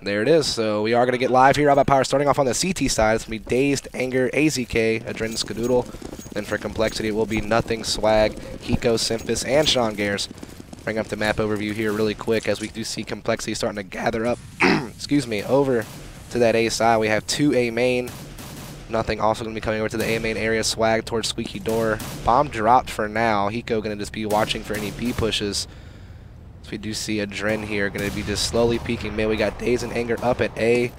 There it is. So we are going to get live here. iBUYPOWER starting off on the CT side. It's going to be Dazed, Anger, AZK, Adrenaline, Skadoodle. Then for Complexity, it will be Nothing, Swag, Hiko, Simphis, and Sean Gares. Bring up the map overview here really quick as we do see Complexity starting to gather up, excuse me, over to that A side. We have 2 A main. Nothing also going to be coming over to the A main area. Swag towards Squeaky Door. Bomb dropped for now. Hiko going to just be watching for any B pushes. So we do see a Dren here going to be just slowly peeking mid. We got Daze and Anger up at A.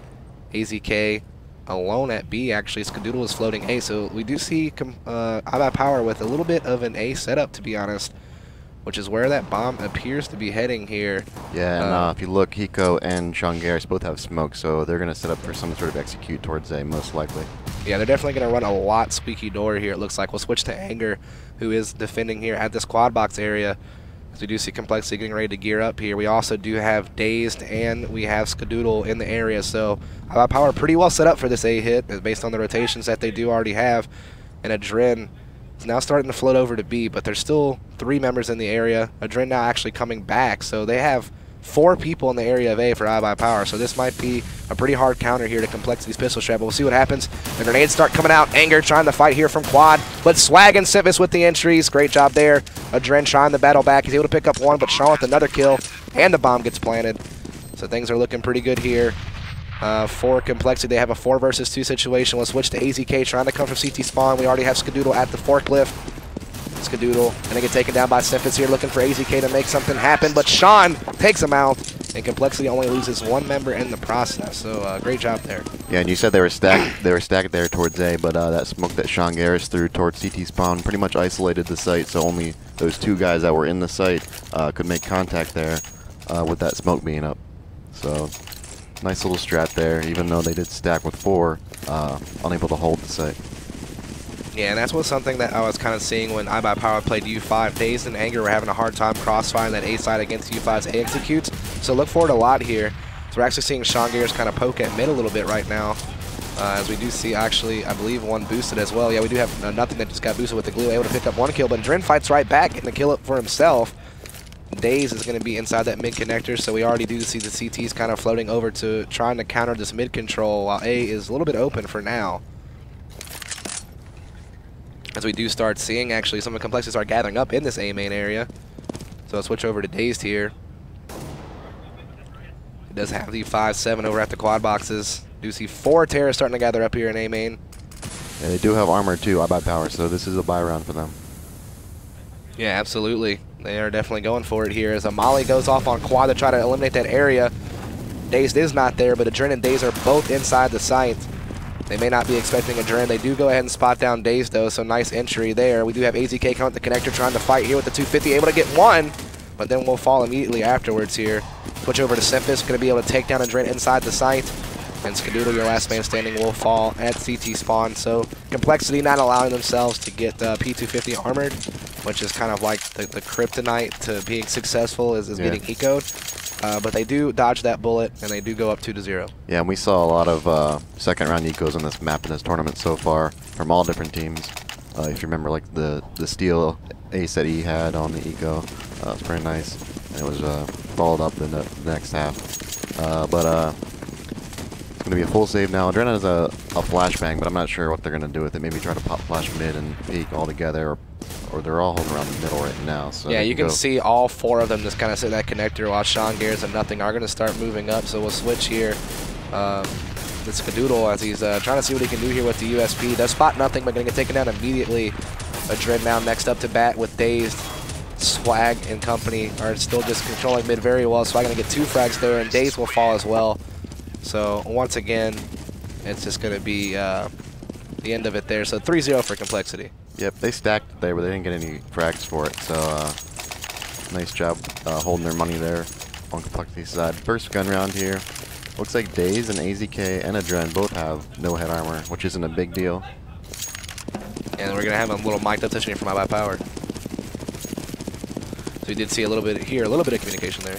AZK alone at B. Actually, Skadoodle is floating A. So we do see iBUYPOWER with a little bit of an A setup, to be honest, which is where that bomb appears to be heading here. Yeah, and if you look, Hiko and Sean Gares both have smoke, so they're going to set up for some sort of execute towards A, most likely. Yeah, they're definitely going to run a lot Squeaky Door here, it looks like. We'll switch to Anger, who is defending here at this quad box area. As we do see Complexity getting ready to gear up here. We also do have Dazed and we have Skadoodle in the area, so iBUYPOWER pretty well set up for this A hit based on the rotations that they do already have. And Adren is now starting to float over to B, but there's still 3 members in the area. Adren now actually coming back, so they have 4 people in the area of A for iBUYPOWER, so this might be a pretty hard counter here to Complexity's pistol strap, but we'll see what happens. The grenades start coming out. Anger trying to fight here from quad, but Swag and Simphis with the entries. Great job there. Adren trying to battle back. He's able to pick up 1, but Sean with another kill, and the bomb gets planted. So things are looking pretty good here. For Complexity, they have a 4 versus 2 situation. We'll switch to AZK trying to come from CT spawn. We already have Skadoodle at the forklift. Skadoodle and they get taken down by Simphis here, looking for AZK to make something happen, but Sean takes him out, and Complexity only loses 1 member in the process. So great job there. Yeah, and you said they were stacked. They were stacked there towards A, but that smoke that Sean Gares threw towards CT spawn pretty much isolated the site, so only those 2 guys that were in the site could make contact there with that smoke being up. So nice little strat there, even though they did stack with 4, unable to hold the site. Yeah, and that's what something that I was kind of seeing when iBUYPOWER played U5. Dazed and Anger were having a hard time crossfiring that A side against U5's A executes. So look forward a lot here. So we're actually seeing Sean Gares kind of poke at mid a little bit right now. As we do see, actually, I believe 1 boosted as well. Yeah, we do have Nothing that just got boosted with the glue, able to pick up 1 kill, but Dren fights right back, getting the kill up for himself. Daze is going to be inside that mid connector, so we already do see the CTs kind of floating over to trying to counter this mid control, while A is a little bit open for now. As we do start seeing, actually, some of the Complexities are gathering up in this A main area. So I'll switch over to Dazed here. It does have the 5-7 over at the quad boxes. Do see 4 terrorists starting to gather up here in A main. Yeah, they do have armor too, iBUYPOWER, so this is a buy round for them. Yeah, absolutely. They are definitely going for it here as a Molly goes off on quad to try to eliminate that area. Dazed is not there, but Adren and Dazed are both inside the site. They may not be expecting Adren. They do go ahead and spot down Dazed, though, so nice entry there. We do have AZK coming at the connector trying to fight here with the 250, able to get 1, but then will fall immediately afterwards here. Switch over to Simphis, going to be able to take down Adren inside the site. And Skadoodle, your last man standing, will fall at CT spawn. So Complexity not allowing themselves to get P250 armored, which is kind of like the kryptonite to being successful is getting ecoed. But they do dodge that bullet, and they do go up 2-0. Yeah, and we saw a lot of second-round ecos on this map in this tournament so far from all different teams. If you remember, like the steel ace that he had on the eco, it's pretty nice. And it was followed up in the next half. But it's going to be a full save now. Adrenaline has a flashbang, but I'm not sure what they're going to do with it. Maybe try to pop flash mid and peek all together, or they're all holding around the middle right now. So yeah, you can see all 4 of them just kind of sit in that connector while Sean Gares and Nothing are going to start moving up. So we'll switch here. It's Skadoodle as he's trying to see what he can do here with the USP. Does spot Nothing, but going to get taken down immediately. Adren now next up to bat with Dazed. Swag and company are still just controlling mid very well. Swag going to get 2 frags there, and Dazed will fall as well. So once again, it's just going to be the end of it there. So 3-0 for Complexity. Yep, they stacked there, but they didn't get any frags for it. So nice job holding their money there on Complexity's side. First gun round here. Looks like Daze and AZK and Adren both have no head armor, which isn't a big deal. And we're going to have a little mic'd up touching from iBUYPOWER. So we did see a little bit here, a little bit of communication there.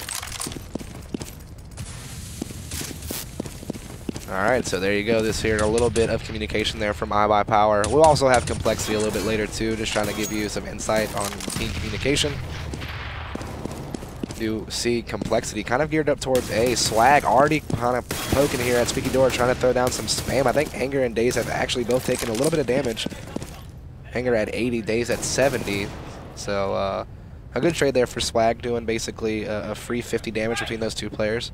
Alright, so there you go. This here, a little bit of communication there from iBUYPOWER. We'll also have Complexity a little bit later too, just trying to give you some insight on team communication. Do see Complexity kind of geared up towards A. Swag already kind of poking here at Squeaky Door, trying to throw down some spam. I think Anger and Daze have actually both taken a little bit of damage. Anger at 80, Daze at 70. So a good trade there for Swag, doing basically a free 50 damage between those two players.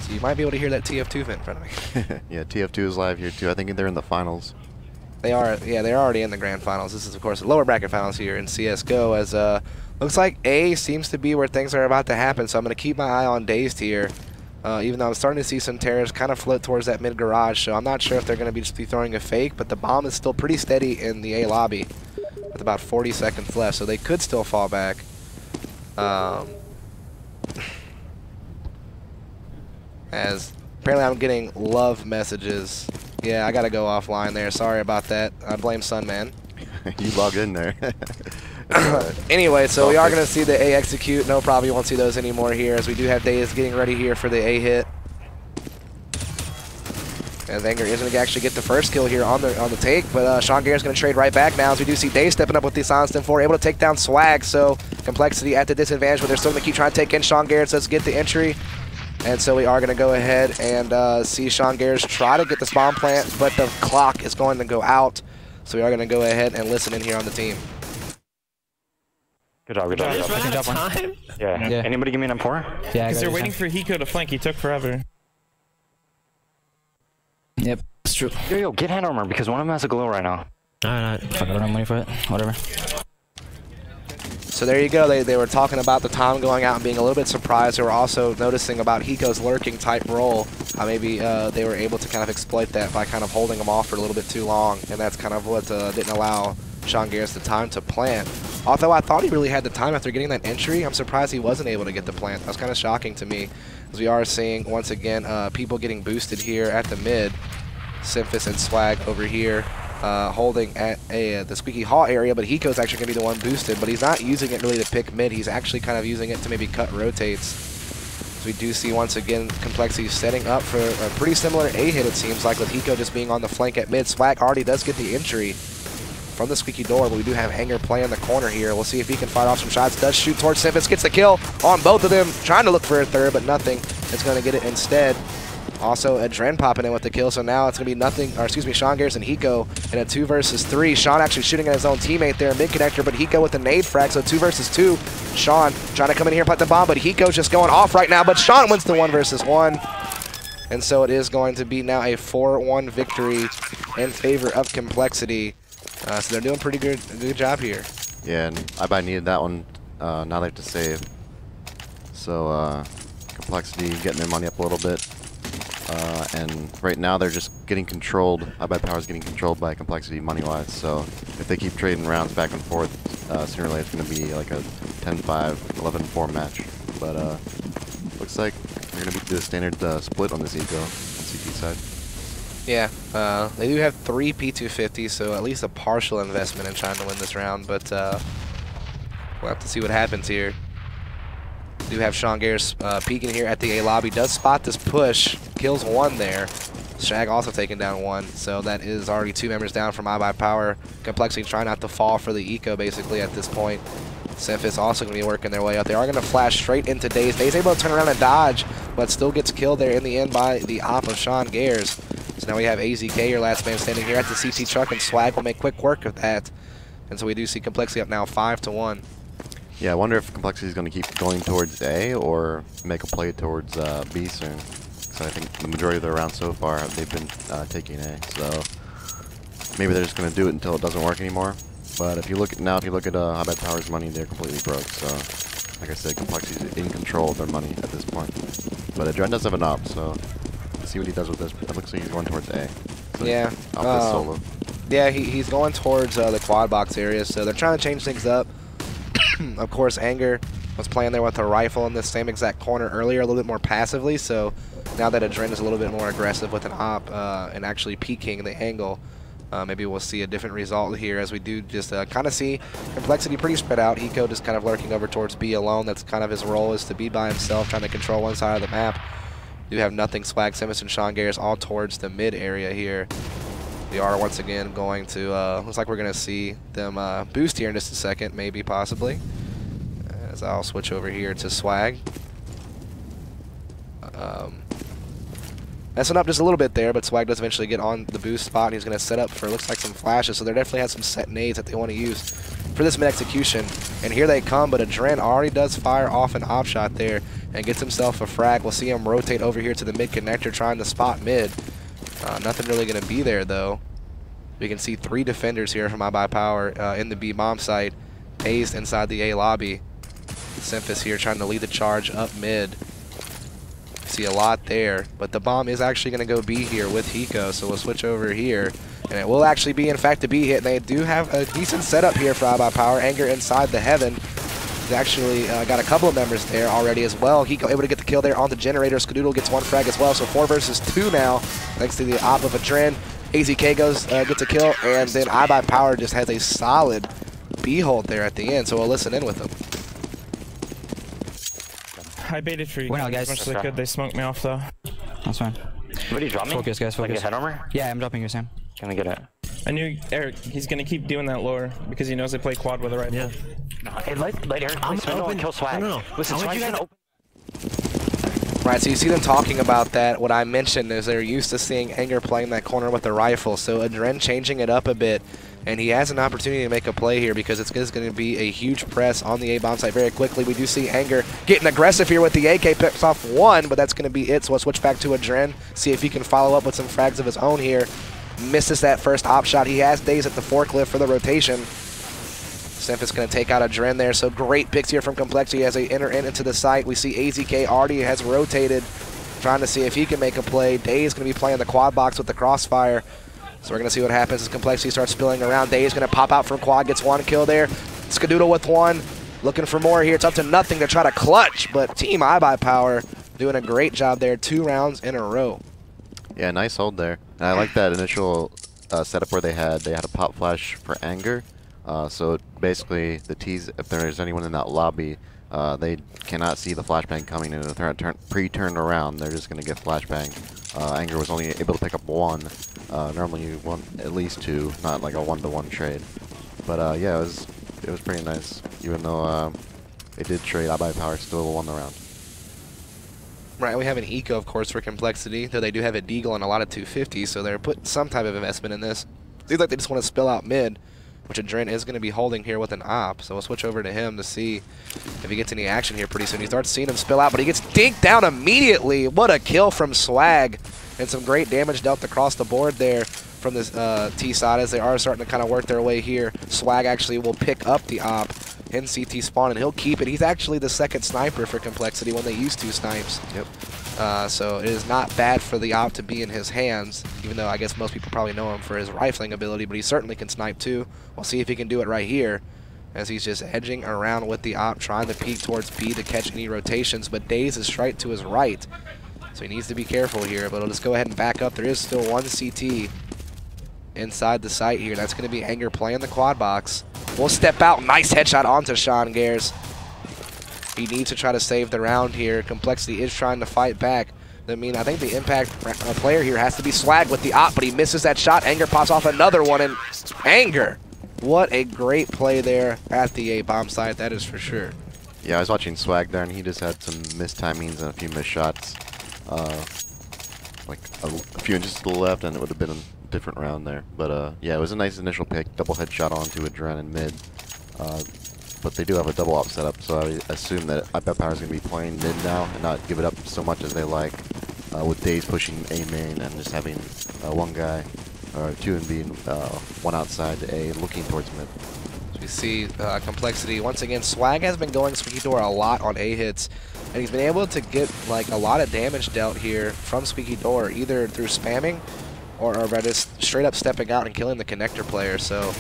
So you might be able to hear that TF2 vent in front of me. Yeah, TF2 is live here too. I think they're in the finals. They are, yeah, they're already in the grand finals. This is, of course, the lower bracket finals here in CSGO, as looks like A seems to be where things are about to happen, so I'm going to keep my eye on Dazed here, even though I'm starting to see some terrorists kind of float towards that mid-garage, so I'm not sure if they're going to just be throwing a fake, but the bomb is still pretty steady in the A lobby with about 40 seconds left, so they could still fall back. As apparently I'm getting love messages. Yeah, I gotta go offline there. Sorry about that. I blame Sunman. You logged in there. Anyway, so we are gonna see the A execute. No problem, you won't see those anymore here, as we do have Daze getting ready here for the A hit. As Anger is gonna actually get the first kill here on the take, but Sean Garrett's gonna trade right back now, as we do see Daze stepping up with the Silence 10-4, able to take down Swag. So Complexity at the disadvantage, but they're still gonna keep trying to take in Sean Garrett. So let's get the entry. And so we are going to go ahead and see Sean Garrett try to get this bomb plant, but the clock is going to go out. So we are going to go ahead and listen in here on the team. Good job, good job. Just ran out of time? Yeah. Anybody give me an M4? Yeah, because they're waiting for Hiko to flank. He took forever. Yep, it's true. Yo, get hand armor because one of them has a glow right now. Alright, fuck, I don't have money for it. Whatever. So there you go. They were talking about the time going out and being a little bit surprised. They were also noticing about Hiko's lurking type role. Maybe they were able to kind of exploit that by kind of holding him off for a little bit too long, and that's kind of what didn't allow Sean Garrett the time to plant. Although I thought he really had the time after getting that entry, I'm surprised he wasn't able to get the plant. That was kind of shocking to me, as we are seeing once again people getting boosted here at the mid. Simphis and Swag over here. Holding at the Squeaky Hall area, but Hiko's actually going to be the one boosted, but he's not using it really to pick mid. He's actually kind of using it to maybe cut rotates. So we do see once again Complexity setting up for a pretty similar A hit, it seems like, with Hiko just being on the flank at mid. Swag already does get the entry from the Squeaky Door, but we do have Anger play in the corner here. We'll see if he can fight off some shots. Does shoot towards Simphis, gets the kill on both of them, trying to look for a third, but nothing. It's going to get it instead. Also, Adren popping in with the kill, so now it's going to be nothing, or excuse me, Sean Garrett and Hiko in a 2 versus 3. Sean actually shooting at his own teammate there, mid-connector, but Hiko with the nade frag, so 2 versus 2. Sean trying to come in here and plant the bomb, but Hiko's just going off right now, but Sean wins the 1 versus 1. And so it is going to be now a 4-1 victory in favor of Complexity. So they're doing pretty good job here. Yeah, and iBuy needed that one. Now they have to save. So Complexity getting their money up a little bit. And right now they're just getting controlled. iBUYPOWER is getting controlled by Complexity money-wise. So if they keep trading rounds back and forth, sooner or later it's going to be like a 10-5, 11-4 match. But looks like they're going to do a standard split on this eco on CP side. Yeah, they do have 3 P250, so at least a partial investment in trying to win this round. But we'll have to see what happens here. Do have Sean Garrett peeking here at the A lobby. Does spot this push. Kills 1 there. Shag also taking down 1. So that is already 2 members down from iBUYPOWER. Complexity trying not to fall for the eco basically at this point. Simphis also going to be working their way up. They are going to flash straight into Daze. Daze able to turn around and dodge, but still gets killed there in the end by the op of Sean Garrett. So now we have AZK, your last man standing here at the CT truck, and Swag will make quick work of that. And so we do see Complexity up now 5-1. Yeah, I wonder if Complexity is going to keep going towards A or make a play towards B soon. So I think the majority of their rounds so far, they've been taking A. So maybe they're just going to do it until it doesn't work anymore. But if you look at iBUYPOWER's money, they're completely broke. So like I said, Complexity is in control of their money at this point. But Adren does have an op, so let's see what he does with this. It looks like he's going towards A. So yeah. Solo. Yeah, he's going towards the quad box area. So they're trying to change things up. Of course, Anger was playing there with a rifle in the same exact corner earlier, a little bit more passively. So now that Adren is a little bit more aggressive with an op and actually peeking the angle, maybe we'll see a different result here, as we do just kind of see Complexity pretty spread out. Hiko just kind of lurking over towards B alone. That's kind of his role, is to be by himself, trying to control one side of the map. Do have nothing. Swag, Simphis, and Sean Garrett all towards the mid area here. We are once again going to, looks like we're going to see them boost here in just a second, maybe, possibly. As I'll switch over here to Swag. Messing up just a little bit there, but Swag does eventually get on the boost spot, and he's going to set up for, looks like, some flashes. So they definitely have some set nades that they want to use for this mid-execution. And here they come, but Adren already does fire off an op shot there and gets himself a frag. We'll see him rotate over here to the mid connector, trying to spot mid. Nothing really going to be there, though. We can see 3 defenders here from iBUYPOWER in the B bomb site, dazed inside the A lobby. Semphis here trying to lead the charge up mid. See a lot there, but the bomb is actually going to go B here with Hiko, so we'll switch over here. And it will actually be, in fact, a B hit. And they do have a decent setup here for iBUYPOWER. Anger inside the heaven. He's actually got a couple of members there already as well. Hiko able to get the kill there on the generator. Skadoodle gets 1 frag as well, so 4 versus 2 now, thanks to the op of Adren. AZK goes, gets a kill, and then iBUYPOWER just has a solid B hold there at the end, so we'll listen in with them. I baited for you Went out, guys guys. as much as they could. They smoked me off, though. That's fine. What do you drop me? Focus, guys, Like focus. a head armor? Yeah, I'm dropping you, Sam. Can I get it? I knew Eric, he's going to keep doing that lore because he knows they play quad with a rifle. Yeah. Hey, let Eric play Swindle and kill Swag. No. Listen, I want Swag's you gonna guys open. Right, so you see them talking about that. What I mentioned is they're used to seeing Anger playing that corner with the rifle, so Adren changing it up a bit, and he has an opportunity to make a play here because it's going to be a huge press on the A-bomb site very quickly. We do see Anger getting aggressive here with the AK, picks off 1, but that's going to be it, so we'll switch back to Adren, see if he can follow up with some frags of his own here. Misses that first op shot. He has days at the forklift for the rotation. Semphis going to take out Adren there, so great picks here from Complexity as they enter into the site. We see AZK already has rotated, trying to see if he can make a play. Day is going to be playing the quad box with the crossfire, so we're going to see what happens as Complexity starts spilling around. Day is going to pop out from quad, gets 1 kill there. Skadoodle with 1, looking for more here. It's up to nothing to try to clutch, but Team iBUYPOWER doing a great job there, 2 rounds in a row. Yeah, nice hold there. And I like that initial setup where they had a pop flash for Anger. So basically, the T's, if there's anyone in that lobby, they cannot see the flashbang coming, and if they're pre-turned around, they're just going to get flashbang. Anger was only able to pick up 1. Normally you want at least 2, not like a 1-to-1 trade. But yeah, it was pretty nice. Even though they did trade, iBUYPOWER still won the round. Right, we have an Eco, of course, for Complexity, though they do have a Deagle and a lot of 250s, so they're putting some type of investment in this. Seems like they just want to spill out mid, which Adren is going to be holding here with an op, so we'll switch over to him to see if he gets any action here pretty soon. He starts seeing him spill out, but he gets dinked down immediately. What a kill from Swag, and some great damage dealt across the board there from this T side as they are starting to kind of work their way here. Swag actually will pick up the op in CT spawn, and he'll keep it. He's actually the 2nd sniper for Complexity when they use 2 snipes. Yep. So it is not bad for the op to be in his hands, even though I guess most people probably know him for his rifling ability, but he certainly can snipe too. We'll see if he can do it right here as he's just edging around with the op, trying to peek towards B to catch any rotations, but Daze is straight to his right, so he needs to be careful here, but he'll just go ahead and back up. There is still 1 CT inside the site here. That's going to be Anger playing the quad box. We'll step out. Nice headshot onto Sean Gares. He needs to try to save the round here. Complexity is trying to fight back. I mean, I think the impact player here has to be Swag with the op, but he misses that shot. Anger pops off another one, and Anger, what a great play there at the A-bomb site, that is for sure. Yeah, I was watching Swag there, and he just had some missed timings and a few missed shots. Like a few inches to the left, and it would have been a different round there. But yeah, it was a nice initial pick, double headshot onto Adren in mid. But they do have a double op setup, so I assume that iBUYPOWER is going to be playing mid now and not give it up so much as they like, with Daze pushing A main and just having 1 guy, or 2 and being 1 outside A looking towards mid. We see Complexity once again. Swag has been going Squeaky Door a lot on A hits, and he's been able to get like a lot of damage dealt here from Squeaky Door, either through spamming or by just straight up stepping out and killing the connector player. So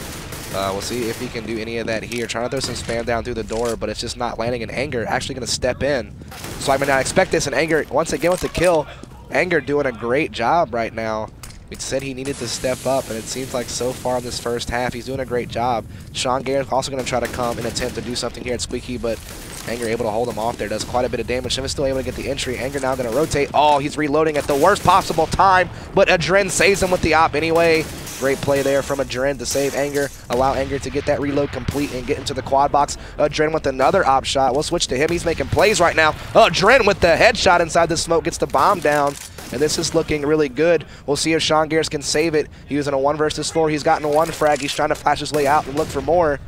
we'll see if he can do any of that here. Trying to throw some spam down through the door, but it's just not landing. And Anger actually going to step in. So I mean, I expect this, and Anger once again with the kill. Anger doing a great job right now. We said he needed to step up, and it seems like so far in this first half, he's doing a great job. Sean Garrett's also going to try to come and attempt to do something here at Squeaky, but Anger able to hold him off there. Does quite a bit of damage. Shim is still able to get the entry. Anger now going to rotate. Oh, he's reloading at the worst possible time, but Adren saves him with the op anyway. Great play there from Adren to save Anger, allow Anger to get that reload complete and get into the quad box. Adren with another op shot. We'll switch to him. He's making plays right now. Adren with the headshot inside the smoke gets the bomb down. And this is looking really good. We'll see if Sean Garris can save it. He was in a 1 versus 4. He's gotten 1 frag. He's trying to flash his way out and look for more.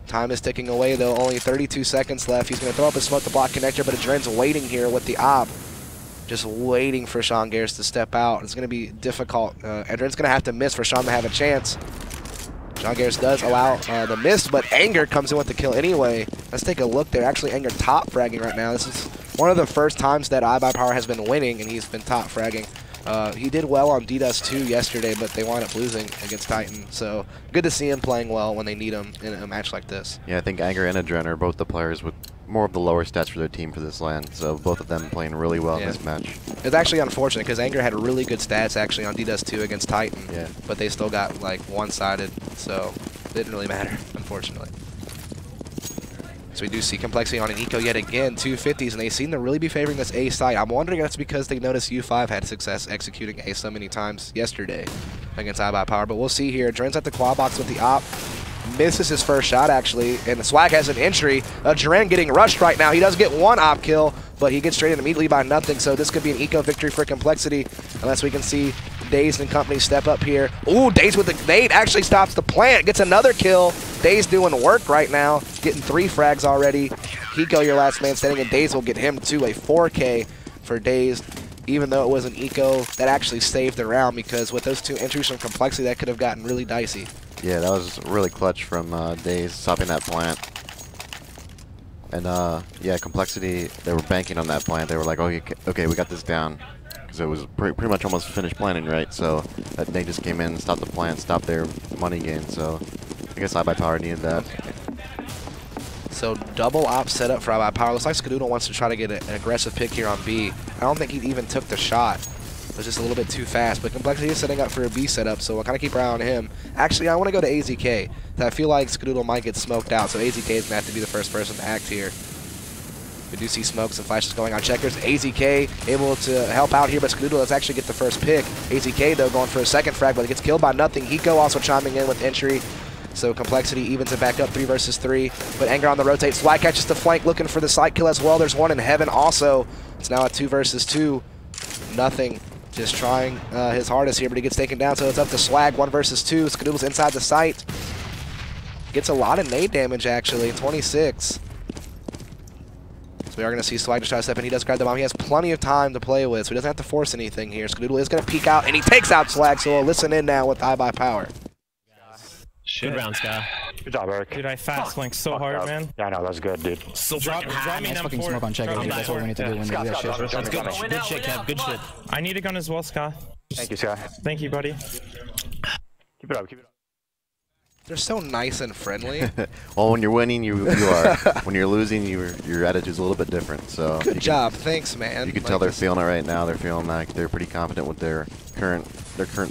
Time is ticking away, though. Only 32 seconds left. He's going to throw up a smoke to block connector, but Adren's waiting here with the op. Just waiting for Sean Garris to step out. It's going to be difficult. Adren's going to have to miss for Sean to have a chance. Sean Garris does allow the miss, but Anger comes in with the kill anyway. Let's take a look there. Actually, Anger top fragging right now. This is one of the first times that iBUYPOWER has been winning, and he's been top fragging. He did well on DDoS 2 yesterday, but they wound up losing against Titan. So good to see him playing well when they need him in a match like this. Yeah, I think Anger and Adren are both the players with more of the lower stats for their team for this LAN. So both of them playing really well in this match. It's actually unfortunate because Anger had really good stats actually on DDoS 2 against Titan. Yeah. But they still got like one-sided, so it didn't really matter, unfortunately. So we do see complexity on an eco yet again, 250s, and they seem to really be favoring this A site. I'm wondering if that's because they noticed U5 had success executing A so many times yesterday against iBUYPOWER, but we'll see here. Dren's at the quad box with the op. Misses his first shot, actually, and the Swag has an entry. Dren getting rushed right now. He does get 1 op kill, but he gets traded immediately by nothing, so this could be an eco victory for complexity, unless we can see Dazed and company step up here. Ooh, Dazed with the nade actually stops the plant, gets another kill. Dazed doing work right now, getting 3 frags already. Hiko, your last man standing, and Dazed will get him to a 4K for Dazed, even though it was an eco that actually saved the round, because with those 2 entries from complexity, that could have gotten really dicey. Yeah, that was really clutch from Dazed, stopping that plant. And yeah, complexity, they were banking on that plant. They were like, oh, okay, we got this down. Because it was pretty much almost finished planning, right? So they just came in, stopped the plant, stopped their money gain. So I guess iBUYPOWER needed that. So double op setup for iBUYPOWER. Looks like Skadoodle wants to try to get an aggressive pick here on B. I don't think he even took the shot. It was just a little bit too fast. But complexity is setting up for a B setup, so we'll kind of keep our eye on him. Actually, I want to go to AZK. I feel like Skadoodle might get smoked out, so AZK is going to have to be the first person to act here. We do see smokes and flashes going on checkers. AZK able to help out here, but Skadoodle does actually get the first pick. AZK, though, going for a second frag, but he gets killed by nothing. Hiko also chiming in with entry. So complexity evens it back up 3 versus 3. But Anger on the rotate. Swag catches the flank, looking for the side kill as well. There's one in heaven also. It's now a 2 versus 2. Nothing. Just trying his hardest here, but he gets taken down, so it's up to Swag. 1 versus 2. Skadoodle's inside the site. Gets a lot of nade damage, actually. 26. So we are going to see Swag just try to step in. He does grab the bomb. He has plenty of time to play with, so he doesn't have to force anything here. Skadoodle is going to peek out, and he takes out Swag, so we'll listen in now with iBUYPOWER. Good round, Sky. Good job, Eric. Dude, I fast flanked so hard, man. Yeah, I know, that was good, dude. So Drop me Nice fucking M4. smoke on checker, dude. That's what we need to do when we do that shit. That's good. Good shit, Kev. Good shit. I need a gun as well, Scott. Thank you, Sky. Thank you, buddy. Keep it up, keep it up. They're so nice and friendly. Well, when you're winning, you are. When you're losing, your attitude's a little bit different. So Good job. Thanks, man. You can tell they're feeling it right now. They're feeling like they're pretty confident with their current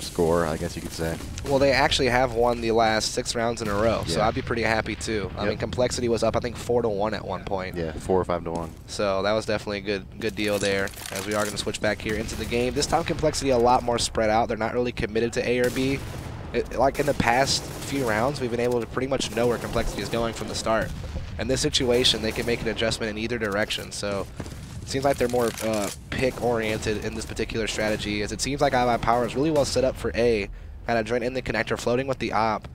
score, I guess you could say. Well, they actually have won the last 6 rounds in a row, so Yeah. I'd be pretty happy too. I mean, complexity was up, I think 4-1 at one point. Yeah, 4 or 5 to 1. So that was definitely a good deal there. As we are going to switch back here into the game. This time, complexity a lot more spread out. They're not really committed to A or B. Like in the past few rounds, we've been able to pretty much know where complexity is going from the start. In this situation, they can make an adjustment in either direction. So it seems like they're more pick-oriented in this particular strategy, as it seems like iBUYPOWER is really well set up for A. Kind of join in the connector, floating with the op.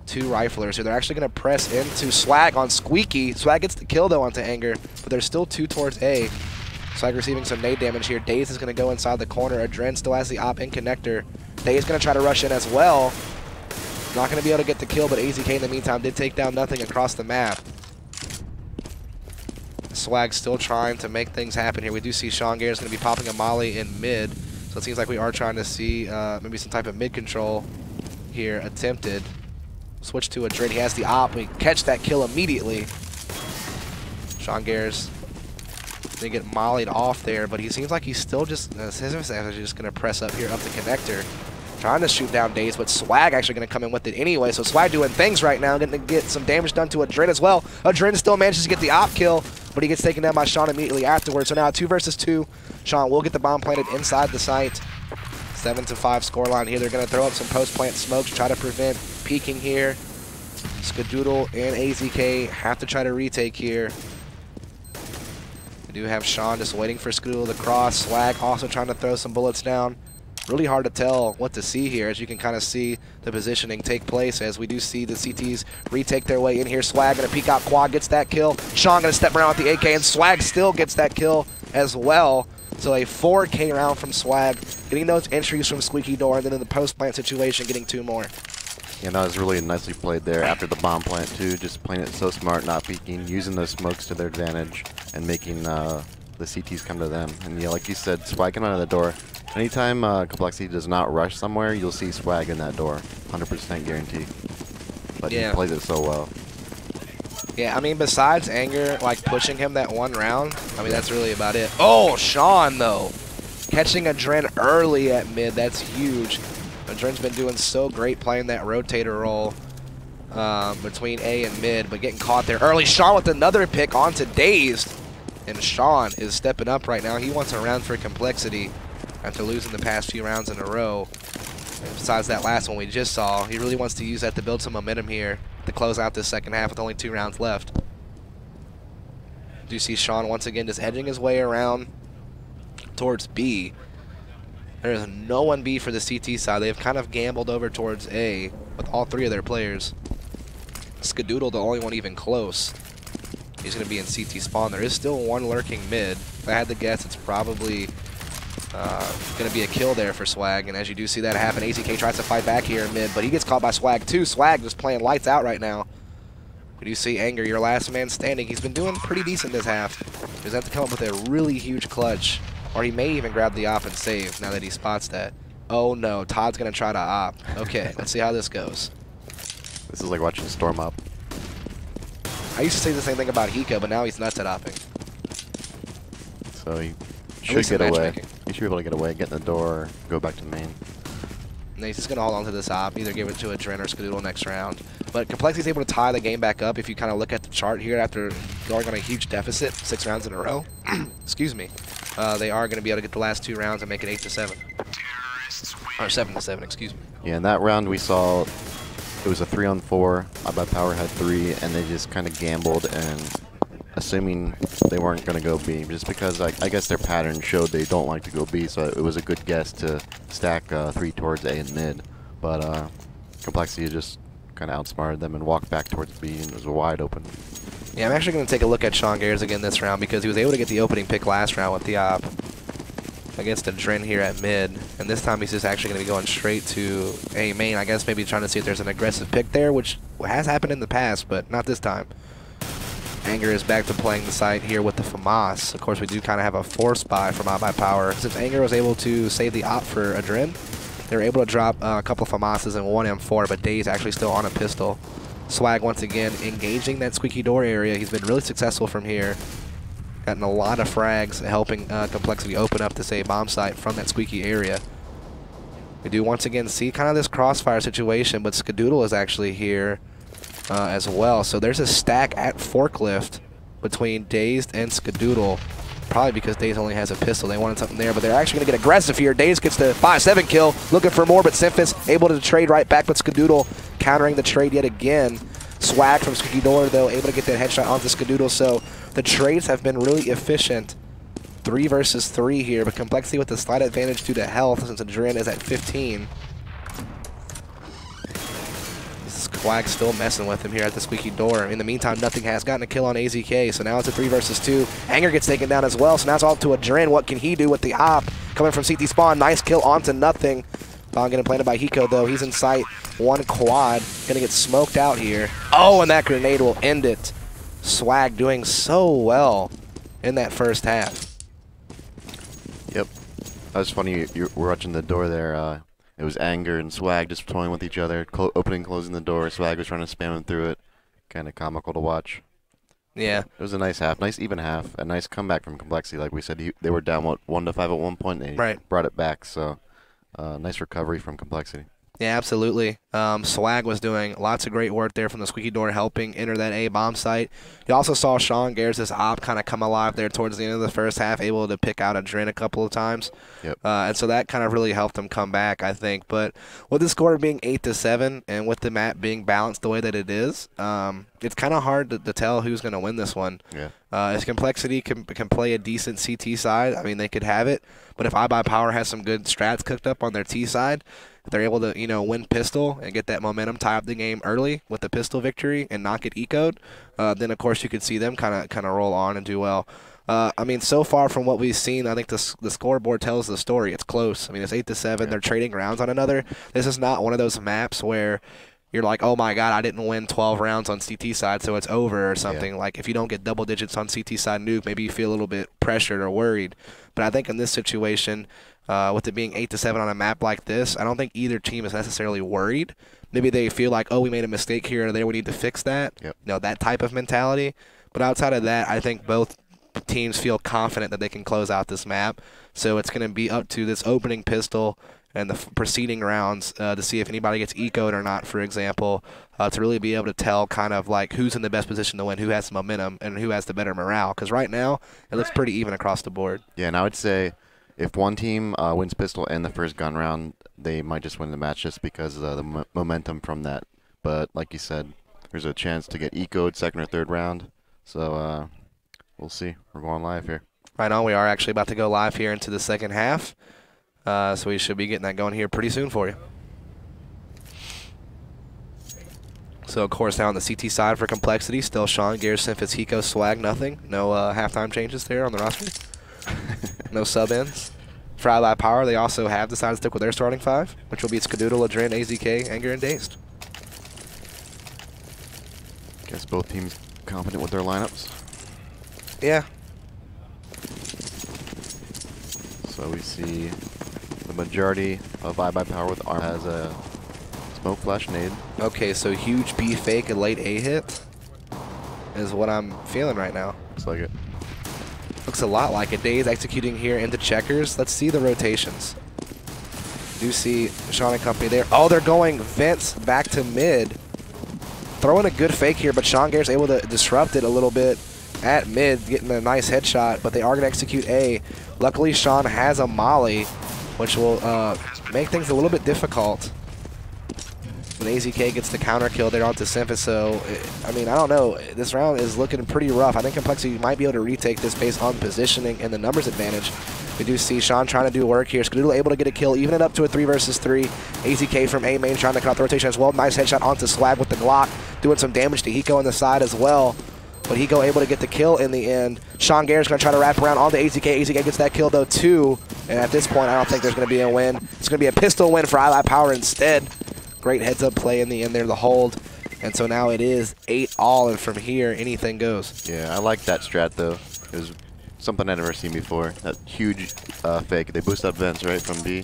2 riflers here. They're actually going to press into Swag on Squeaky. Swag gets the kill, though, onto Anger, but there's still 2 towards A. Swag receiving some nade damage here. Daze is going to go inside the corner. Adren still has the op in connector. Daze is going to try to rush in as well. Not going to be able to get the kill, but AZK in the meantime did take down nothing across the map. Swag still trying to make things happen here. We do see Sean Garris going to be popping a molly in mid, so it seems like we are trying to see maybe some type of mid control here attempted. Switch to Adren. He has the op. We catch that kill immediately. Sean Garris didn't get mollied off there, but he seems like he's still just just going to press up here up the connector. Trying to shoot down Daze, but Swag actually going to come in with it anyway. So Swag doing things right now, getting to get some damage done to Adren as well. Adren still manages to get the op kill, but he gets taken down by Sean immediately afterwards. So now 2 versus 2. Sean will get the bomb planted inside the site. 7-5 scoreline here. They're going to throw up some post-plant smokes, try to prevent peeking here. Skadoodle and AZK have to try to retake here. We do have Sean just waiting for Skadoodle to cross. Swag also trying to throw some bullets down. Really hard to tell what to see here, as you can kind of see the positioning take place as we do see the CTs retake their way in here. Swag going to peek out quad, gets that kill. Sean going to step around with the AK, and Swag still gets that kill as well. So a 4K round from Swag, getting those entries from Squeaky Door, and then in the post-plant situation, getting 2 more. Yeah, that was really nicely played there after the bomb plant too, just playing it so smart, not peeking, using those smokes to their advantage, and making the CTs come to them. And yeah, like you said, Swag coming out of the door. Anytime Complexity does not rush somewhere, you'll see Swag in that door, 100% guarantee. But yeah, he plays it so well. Yeah, I mean, besides Anger, like, pushing him that 1 round, I mean, that's really about it. Oh, Sean, though. Catching a Dren early at mid, that's huge. Dren's been doing so great playing that rotator role between A and mid, but getting caught there early. Sean with another pick onto Dazed. And Sean is stepping up right now. He wants a round for Complexity after losing the past few rounds in a row. And besides that last one we just saw, he really wants to use that to build some momentum here to close out this second half with only 2 rounds left. Do you see Sean once again just edging his way around towards B. There is no one B for the CT side. They've kind of gambled over towards A with all 3 of their players. Skadoodle, the only one even close. He's going to be in CT spawn. There is still 1 lurking mid. If I had to guess, it's probably going to be a kill there for Swag. And as you do see that happen, AZK tries to fight back here in mid, but he gets caught by Swag too. Swag just playing lights out right now. We do see Anger, your last man standing. He's been doing pretty decent this half. He's going to have to come up with a really huge clutch. Or he may even grab the op and save now that he spots that. Oh no, Todd's going to try to op. Okay, let's see how this goes. This is like watching Storm up. I used to say the same thing about Hiko, but now he's nuts at opping. So he should get away. He should be able to get away, get in the door, go back to the main. And he's just going to hold on to this op, either give it to a Dren or Skadoodle next round. But Complexity's able to tie the game back up if you kind of look at the chart here after going on a huge deficit, 6 rounds in a row. Excuse me. They are going to be able to get the last 2 rounds and make it 8-7. Or 7-7, excuse me. Yeah, in that round we saw it was a 3-on-4. iBUYPOWER had 3, and they just kind of gambled and assuming they weren't going to go B, just because I guess their pattern showed they don't like to go B, so it was a good guess to stack 3 towards A and mid. But Complexity just kind of outsmarted them and walked back towards B, and it was wide open. Yeah, I'm actually going to take a look at Sean Gayers again this round because he was able to get the opening pick last round with the op against a Dren here at mid. And this time he's just actually going to be going straight to A main. I guess maybe trying to see if there's an aggressive pick there, which has happened in the past, but not this time. Anger is back to playing the site here with the FAMAS. Of course, we do kind of have a force buy from iBUYPOWER. Since Anger was able to save the op for a Dren, they were able to drop a couple of FAMASs and 1 M4, but Day's actually still on a pistol. Swag once again engaging that squeaky door area. He's been really successful from here. Gotten a lot of frags helping Complexity open up this A bomb site from that squeaky area. We do once again see kind of this crossfire situation, but Skadoodle is actually here as well. So there's a stack at Forklift between Dazed and Skadoodle. Probably because Dazed only has a pistol. They wanted something there, but they're actually going to get aggressive here. Dazed gets the 5-7 kill, looking for more, but Simphus able to trade right back, but Skadoodle countering the trade yet again. Swag from Squeaky Door, though, able to get that headshot onto Skadoodle, so the trades have been really efficient. 3 versus 3 here, but Complexity with a slight advantage due to health since the Dren is at 15. Swag still messing with him here at the squeaky door. In the meantime, nothing has gotten a kill on AZK, so now it's a 3 versus 2. Anger gets taken down as well, so now it's all to a Dren. What can he do with the op? Coming from CT spawn, nice kill onto nothing. Bomb getting planted by Hiko, though. He's in sight. 1 quad. Gonna get smoked out here. Oh, and that grenade will end it. Swag doing so well in that first half. Yep. That was funny. You were watching the door there. It was Anger and Swag just toying with each other, opening and closing the door. Swag was trying to spam him through it. Kind of comical to watch. Yeah. It was a nice half, nice even half, a nice comeback from Complexity. Like we said, they were down, what, 1-5 at one point, and they brought it back. So, nice recovery from Complexity. Yeah, absolutely. Swag was doing lots of great work there from the squeaky door, helping enter that A bomb site. You also saw Sean Garris' op kind of come alive there towards the end of the first half, able to pick out a Drin a couple of times. Yep. And so that kind of really helped him come back, I think. But with the score being 8-7 and with the map being balanced the way that it is, it's kind of hard to tell who's going to win this one. Yeah. If Complexity can play a decent CT side, I mean, they could have it. But if iBUYPOWER has some good strats cooked up on their T side, if they're able to, win pistol and get that momentum, tie up the game early with the pistol victory and not get ecoed, then of course you could see them kind of roll on and do well. I mean, so far from what we've seen, I think the scoreboard tells the story. It's close. I mean, it's 8-7. Yeah. They're trading rounds on another. This is not one of those maps where you're like, oh my God, I didn't win 12 rounds on CT side, so it's over or something. Yeah. Like if you don't get double digits on CT side nuke, maybe you feel a little bit pressured or worried. But I think in this situation, with it being 8-7 on a map like this, I don't think either team is necessarily worried. Maybe they feel like, oh, we made a mistake here or there, we need to fix that. Yep. That type of mentality. But outside of that, I think both teams feel confident that they can close out this map. So it's going to be up to this opening pistol and the preceding rounds to see if anybody gets ecoed or not, for example, to really be able to tell kind of like who's in the best position to win, who has the momentum, and who has the better morale. Because right now, it looks pretty even across the board. Yeah, and I would say if one team wins pistol and the first gun round, they might just win the match just because of the momentum from that. But like you said, there's a chance to get ecoed second or third round. So we'll see. We're going live here. Right on. We are actually about to go live here into the second half. So we should be getting that going here pretty soon for you. So, of course, now on the CT side for Complexity, still Sean, Gears, Simphis, Hiko, Swag, nothing. No halftime changes there on the roster. No sub-ins. For iBUYPOWER, they also have decided to stick with their starting five, which will be Skadoodle, Adrin, AZK, Anger, and Dazed. Guess both teams confident with their lineups. Yeah. So we see the majority of iBUYPOWER with arm has a smoke flash nade. Okay, so huge B fake and late A hit is what I'm feeling right now. Looks like it. Looks a lot like it. Daze executing here into checkers. Let's see the rotations. Do see Sean and company there. Oh, they're going vents back to mid. Throwing a good fake here, but Sean Garrett's able to disrupt it a little bit at mid, getting a nice headshot, but they are going to execute A. Luckily, Sean has a molly, which will make things a little bit difficult. When AZK gets the counter kill there onto Simphis, so, I mean, I don't know. This round is looking pretty rough. I think Complexity might be able to retake this based on positioning and the numbers advantage. We do see Sean trying to do work here. Skadoodle able to get a kill, even it up to a 3 versus 3. AZK from A main trying to cut off the rotation as well. Nice headshot onto Swag with the Glock, doing some damage to Hiko on the side as well. But Hiko able to get the kill in the end. Sean Garrett's going to try to wrap around onto AZK. AZK gets that kill, though, too. And at this point, I don't think there's going to be a win. It's going to be a pistol win for iBUYPOWER instead. Great heads-up play in the end there, the hold. And so now it is 8-all, and from here, anything goes. Yeah, I like that strat, though. It was something I'd never seen before. That huge fake. They boost up vents, right, from B.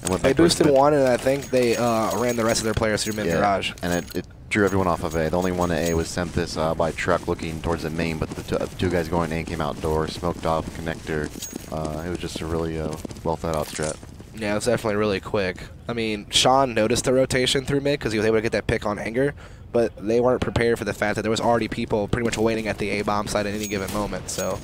And went they back towards boosted mid. one, and I think they ran the rest of their players through mid-garage. And it drew everyone off of A. The only one at A was Simphis by truck looking towards the main, but the two guys going A came outdoor, smoked off connector. It was just a really well thought out strat. Yeah, it was definitely really quick. I mean, Sean noticed the rotation through mid because he was able to get that pick on Anger, but they weren't prepared for the fact that there was already people pretty much waiting at the A-bomb site at any given moment. So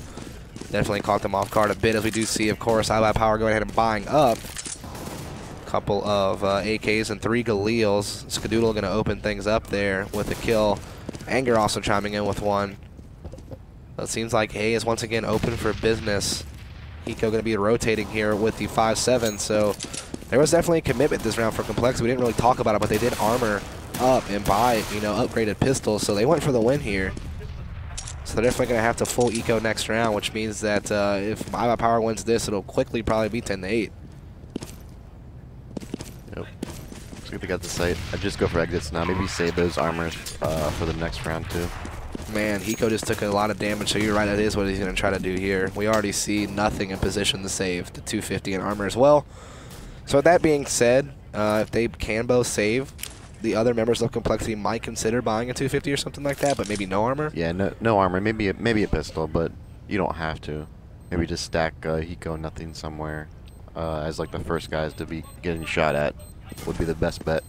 definitely caught them off guard a bit, as we do see, of course, iBUYPOWER going ahead and buying up a couple of AKs and 3 Galeals. Skadoodle going to open things up there with a kill. Anger also chiming in with one. So it seems like A is once again open for business. Hiko going to be rotating here with the 5-7, so there was definitely a commitment this round for Complex. We didn't really talk about it, but they did armor up and buy, upgraded pistols, so they went for the win here. So they're definitely going to have to full eco next round, which means that if iBUYPOWER wins this, it'll quickly probably be 10-8. Yep. Looks like they got the site. I'd just go for exits now. Maybe save those armors for the next round, too. Man, Hiko just took a lot of damage, so you're right, that is what he's going to try to do here. We already see nothing in position to save the 250 in armor as well. So with that being said, if they can both save, the other members of Complexity might consider buying a 250 or something like that, but maybe no armor. Yeah, no armor. Maybe a pistol, but you don't have to. Maybe just stack Hiko nothing somewhere as like the first guys to be getting shot at would be the best bet.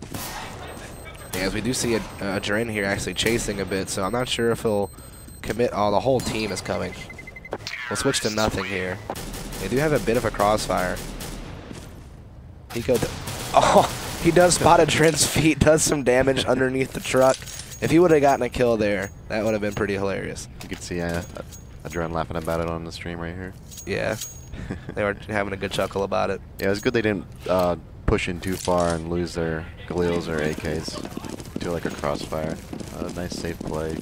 Yeah, as we do see a Dren here actually chasing a bit, so I'm not sure if he'll commit. Oh, the whole team is coming. We'll switch to nothing here. They do have a bit of a crossfire. Oh, he does spot a Dren's feet, does some damage underneath the truck. If he would have gotten a kill there, that would have been pretty hilarious. You could see a Dren laughing about it on the stream right here. Yeah, they were having a good chuckle about it. Yeah, it's good they didn't push in too far and lose their Galils or AKs to like a crossfire. Nice safe play.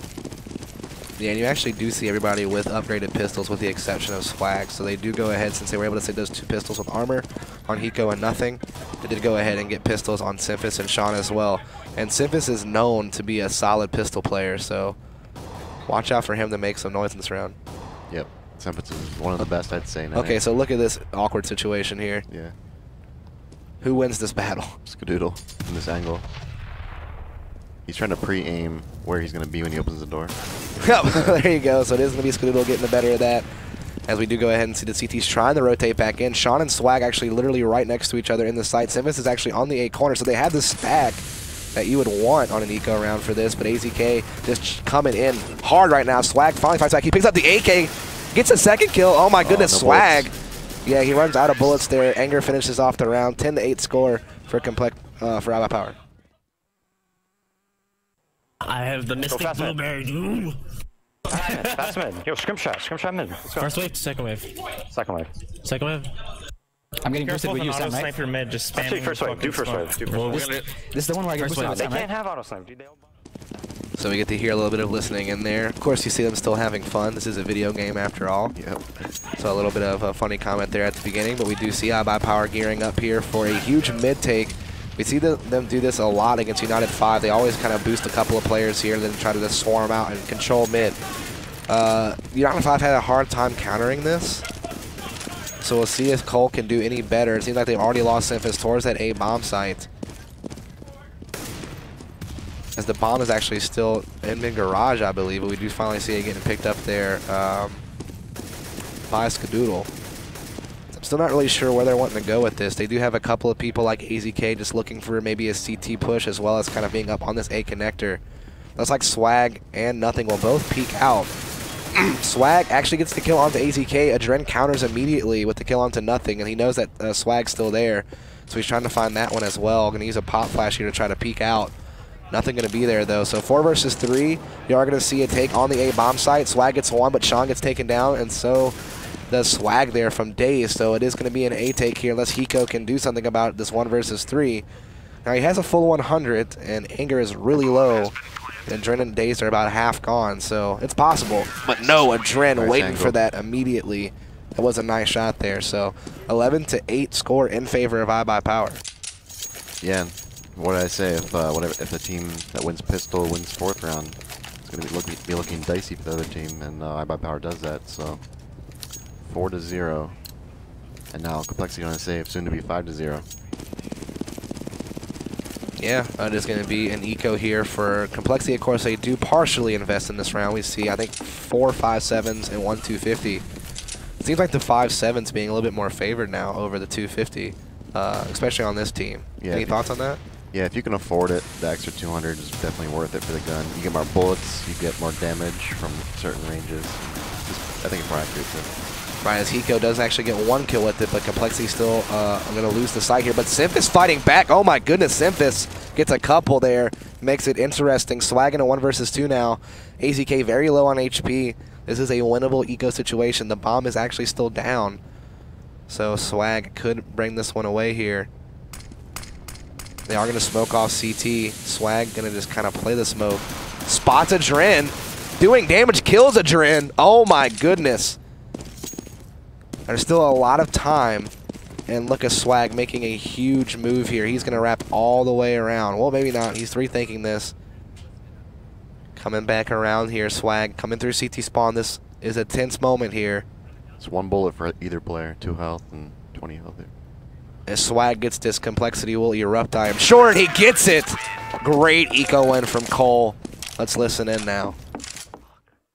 Yeah, and you actually do see everybody with upgraded pistols with the exception of Swag. So they do go ahead, since they were able to save those 2 pistols with armor on Hiko and nothing, they did go ahead and get pistols on Simphis and Sean as well. And Simphis is known to be a solid pistol player, so watch out for him to make some noise in this round. Yep, Simphis is one of the best, I'd say now. Okay, so look at this awkward situation here. Yeah. Who wins this battle? Skadoodle in this angle. He's trying to pre-aim where he's going to be when he opens the door. Yep, there you go. So it is going to be Skadoodle getting the better of that. As we do go ahead and see the CT's trying to rotate back in. Sean and Swag actually literally right next to each other in the site. Simphis is actually on the A corner, so they have the stack that you would want on an eco round for this, but AZK just coming in hard right now. Swag finally fights back. He picks up the AK, gets a second kill. Oh my goodness, no Swag. bullets. Yeah, he runs out of bullets there. Anger finishes off the round. 10-8 score for iBUYPOWER. I have the mystic fast, man. blueberry. Ooh. Fast mid. Yo, scrim shot mid. Let's go. First wave, second wave. Second wave. Second wave. I'm getting boosted Careful with with you, an Sam, auto right? sniper mid, just spamming. Actually, first wave. Do first wave. Do first Well, wave. This is the one where I get First boosted wave. with They Sam, can't right? have auto snipe, dude. So we get to hear a little bit of listening in there. Of course, you see them still having fun. This is a video game after all. Yep. So a little bit of a funny comment there at the beginning, but we do see iBUYPOWER gearing up here for a huge mid take. We see them do this a lot against United 5. They always kind of boost a couple of players here, then try to just swarm out and control mid. United 5 had a hard time countering this, so we'll see if Cole can do any better. It seems like they've already lost Simphis towards that A bomb site, as the bomb is actually still in mid-garage, I believe, but we do finally see it getting picked up there by Skadoodle. I'm still not really sure where they're wanting to go with this. They do have a couple of people like AZK just looking for maybe a CT push, as well as kind of being up on this A connector. Looks like Swag and Nothing will both peek out. Swag actually gets the kill onto AZK. Adren counters immediately with the kill onto Nothing, and he knows that Swag's still there, so he's trying to find that one as well. Going to use a pop flash here to try to peek out. Nothing going to be there, though. So 4 versus 3. You are going to see a take on the A bomb site. Swag gets one, but Sean gets taken down, and so does Swag there from Daze. So it is going to be an A take here, unless Hiko can do something about this 1 versus 3. Now he has a full 100, and Anger is really low. And Dren and Daze are about half gone, so it's possible. But no, Adren Nice waiting angle. for that immediately. That was a nice shot there. So 11-8 score in favor of iBUYPOWER. Yeah. What did I say? If the team that wins pistol wins 4th round, it's going to be looking dicey for the other team, and iBUYPOWER does that. So 4-0, and now Complexity going to save, soon to be 5-0. Yeah, it is going to be an eco here for Complexity. Of course, they do partially invest in this round. We see, I think, 4 5.7s and 1 250. It seems like the 5.7's being a little bit more favored now over the 250, especially on this team. Yeah, Any thoughts on that? Yeah, if you can afford it, the extra 200 is definitely worth it for the gun. You get more bullets, you get more damage from certain ranges. I think it's more accurate too. Right, as Hiko does actually get 1 kill with it, but Complexity still going to lose the sight here. But Simphis fighting back. Oh my goodness, Simphis gets a couple there. Makes it interesting. Swag in a 1 versus 2 now. AZK very low on HP. This is a winnable eco situation. The bomb is actually still down. So Swag could bring this one away here. They are going to smoke off CT. Swag going to just kind of play the smoke. Spots Adren. Doing damage, kills Adren. Oh my goodness. There's still a lot of time. And look at Swag making a huge move here. He's going to wrap all the way around. Well, maybe not. He's rethinking this. Coming back around here, Swag coming through CT spawn. This is a tense moment here. It's 1 bullet for either player, 2 health and 20 health there. As Swag gets this, Complexity will erupt, I am sure, and he gets it! Great eco win from Cole. Let's listen in now.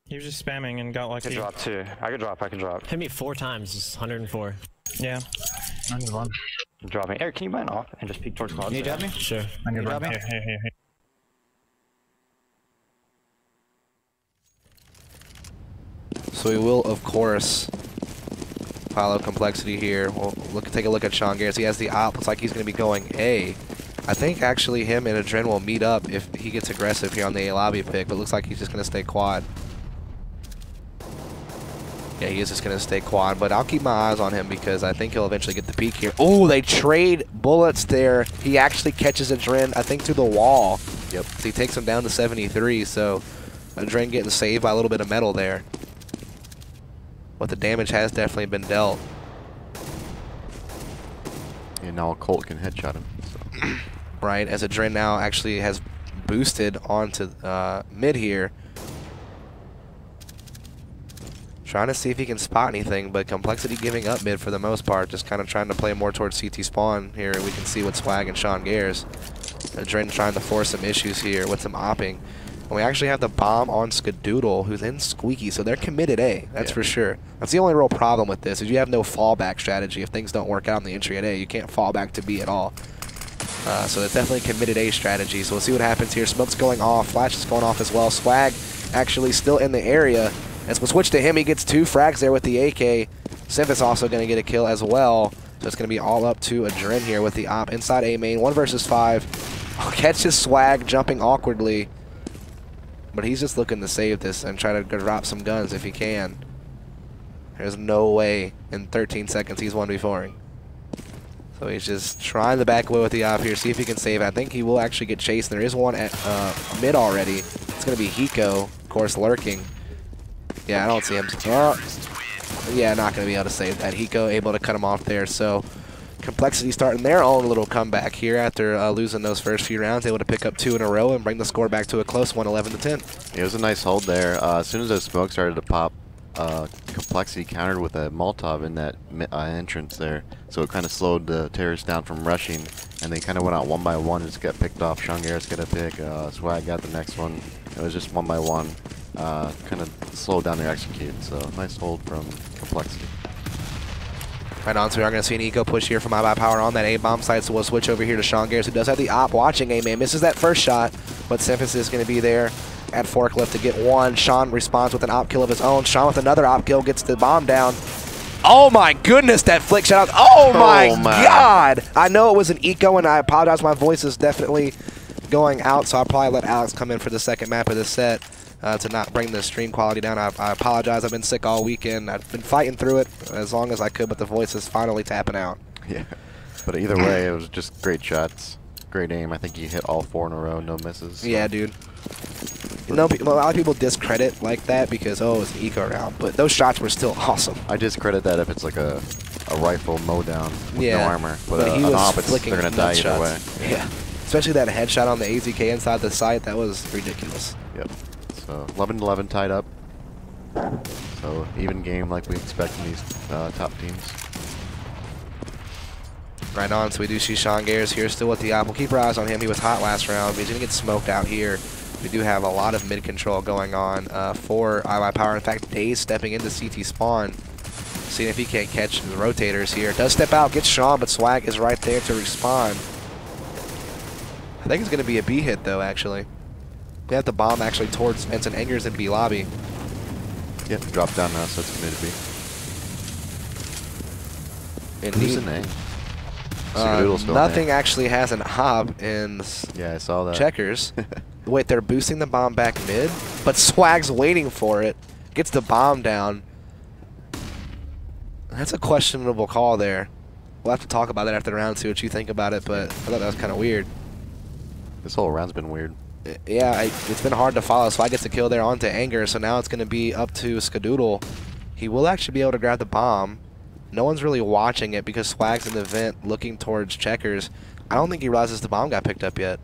He was just spamming and got I lucky. can drop too. I can drop. Hit me 4 times, it's 104. Yeah. 91. Drop me. Eric, can you mine off and just peek towards quad? Can you drop me? Sure. I'm gonna drop run. me? Here. So we will, of course, follow complexity here. We'll take a look at Sean Garrett. He has the op. Looks like he's going to be going A. I think actually him and Adren will meet up if he gets aggressive here on the A lobby pick, but looks like he's just going to stay quad. Yeah, he is just going to stay quad, but I'll keep my eyes on him because I think he'll eventually get the peak here. Oh, they trade bullets there. He actually catches Adren, I think, through the wall. Yep. So he takes him down to 73, so Adren getting saved by a little bit of metal there. But the damage has definitely been dealt. And now Colt can headshot him. So. Right, as Adren now actually has boosted onto mid here. Trying to see if he can spot anything, but Complexity giving up mid for the most part. Just kind of trying to play more towards CT spawn here. We can see with Swag and Sean Gares. Adren trying to force some issues here with some opping. And we actually have the bomb on Skadoodle, who's in Squeaky, so they're committed A, that's for sure. That's the only real problem with this, is you have no fallback strategy. If things don't work out in the entry at A, you can't fall back to B at all. So it's definitely a committed A strategy, so we'll see what happens here. Smoke's going off, Flash is going off as well. Swag actually still in the area. As we'll switch to him, he gets 2 frags there with the AK. Simphus also going to get a kill as well. So it's going to be all up to Adren here with the op inside A main, 1 versus 5. Catches Swag jumping awkwardly. But he's just looking to save this and try to drop some guns if he can. There's no way in 13 seconds he's 1v4ing. So he's just trying to back away with the op here, see if he can save. I think he will actually get chased. There is one at mid already. It's going to be Hiko, of course, lurking. Yeah, I don't see him. Yeah, not going to be able to save that. Hiko able to cut him off there. So Complexity starting their own little comeback here after losing those first few rounds, able to pick up 2 in a row and bring the score back to a close one, 11-10. It was a nice hold there. As soon as the smoke started to pop, Complexity countered with a Molotov in that entrance there, so it kind of slowed the terrorists down from rushing, and they kind of went out 1 by 1 and just got picked off. Sean Garris got a pick, Swag got the next one. It was just 1 by 1, kind of slowed down their execute, so nice hold from Complexity. Right on, so we are going to see an eco push here from iBUYPOWER on that A-bomb site, so we'll switch over here to Sean Garris, who does have the op watching A-man. Misses that first shot, but Simphus is going to be there at forklift to get 1. Sean responds with an op kill of his own. Sean with another op kill gets the bomb down. Oh my goodness, that flick shot. Oh my God. I know it was an eco, and I apologize. My voice is definitely going out, so I'll probably let Alex come in for the second map of this set. To not bring the stream quality down. I apologize. I've been sick all weekend. I've been fighting through it as long as I could, but the voice is finally tapping out. Yeah, but either way, it was just great shots, great aim. I think he hit all 4 in a row, no misses. So. Yeah, dude. You know, a lot of people discredit like that because, oh, it's an eco round, but those shots were still awesome. I discredit that if it's like a rifle mow down with no armor, but he was op, flicking they're going to die either way. Yeah, especially that headshot on the AZK inside the site, that was ridiculous. Yep. So 11-11 tied up. So even game like we expect in these top teams. Right on, so we do see Sean Garris here still with the op. We'll keep our eyes on him. He was hot last round, but he's going to get smoked out here. We do have a lot of mid control going on for iBUYPOWER. In fact, Daze stepping into CT spawn, seeing if he can't catch the rotators here. Does step out, gets Sean, but Swag is right there to respond. I think it's going to be a B hit though, actually. We have the bomb actually towards Vincent Engers in B lobby. Yep, drop down now, so it's committed to B. Who's in A? Nothing actually has an op in I saw that. Checkers. Wait, they're boosting the bomb back mid, but Swag's waiting for it. Gets the bomb down. That's a questionable call there. We'll have to talk about it after the round, see what you think about it, but I thought that was kind of weird. This whole round's been weird. Yeah, it's been hard to follow. Swag gets the kill there onto Anger, so now it's going to be up to Skadoodle. He will actually be able to grab the bomb. No one's really watching it because Swag's in the vent looking towards Checkers. I don't think he realizes the bomb got picked up yet.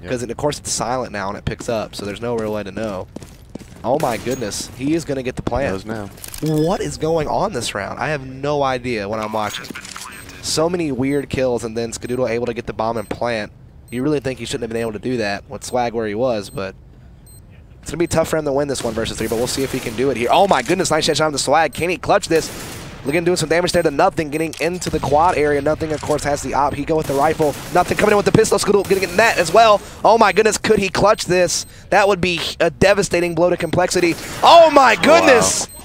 Because, of course, it's silent now and it picks up, so there's no real way to know. Oh, my goodness. He is going to get the plant. He knows now. What is going on this round? I have no idea when I'm watching. So many weird kills, and then Skadoodle able to get the bomb and plant. You really think he shouldn't have been able to do that with Swag where he was, but it's going to be tough for him to win this 1 versus 3, but we'll see if he can do it here. Oh, my goodness. Nice shot on the Swag. Can he clutch this? Again, doing some damage there to Nothing, getting into the quad area. Nothing, of course, has the op. He go with the rifle. Nothing coming in with the pistol. Scoodle getting in that as well. Oh my goodness, could he clutch this? That would be a devastating blow to Complexity. Oh my goodness! Wow.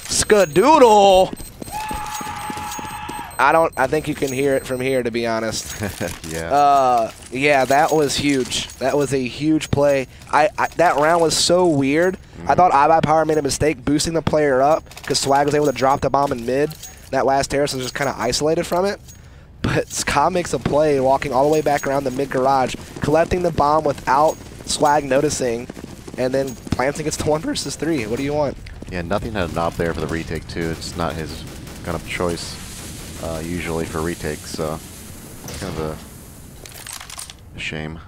Skadoodle! I think you can hear it from here, to be honest. Yeah. Yeah, that was huge. That was a huge play. That round was so weird. I thought iBUYPOWER made a mistake boosting the player up because Swag was able to drop the bomb in mid. That last terrace was just kind of isolated from it. But Ska makes a play, walking all the way back around the mid garage, collecting the bomb without Swag noticing, and then planting it to 1 versus 3. What do you want? Yeah, Nothing had a knob there for the retake too. It's not his kind of choice usually for retakes, so it's kind of a shame.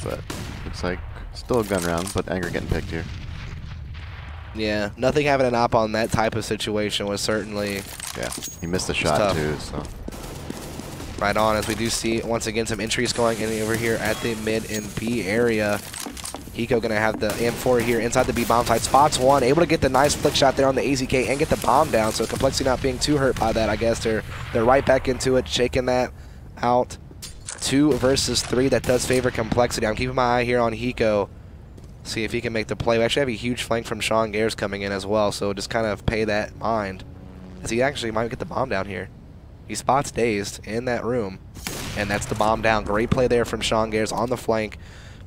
But looks like still a gun round, but Anger getting picked here. Yeah, Nothing having an op on that type of situation was certainly... Yeah, he missed the shot too, so... Right on, as we do see, once again, some entries going in over here at the mid and B area. Hiko going to have the M4 here inside the B bomb site. Spots one, able to get the nice flick shot there on the AZK and get the bomb down, so Complexity not being too hurt by that, I guess. They're right back into it, shaking that out. 2 versus 3, that does favor Complexity. I'm keeping my eye here on Hiko. See if he can make the play. We actually have a huge flank from Sean Gares coming in as well, so just kind of pay that in mind. As he actually might get the bomb down here. He spots Dazed in that room, and that's the bomb down. Great play there from Sean Gares on the flank.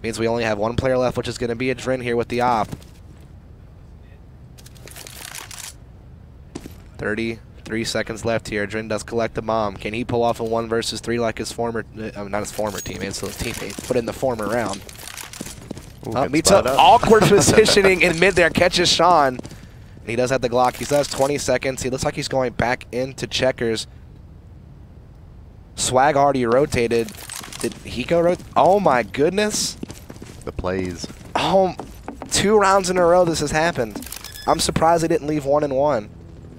Means we only have 1 player left, which is going to be Adren here with the op. 33 seconds left here. Adren does collect the bomb. Can he pull off a 1 versus 3 like his former, not his former teammate, still his teammate, but in the former round? Meets up awkward positioning in mid there, catches Sean. He does have the Glock. He still has 20 seconds. He looks like he's going back into checkers. Swag already rotated. Did Hiko rotate? Oh my goodness. The plays. Oh, 2 rounds in a row this has happened. I'm surprised they didn't leave 1 and 1.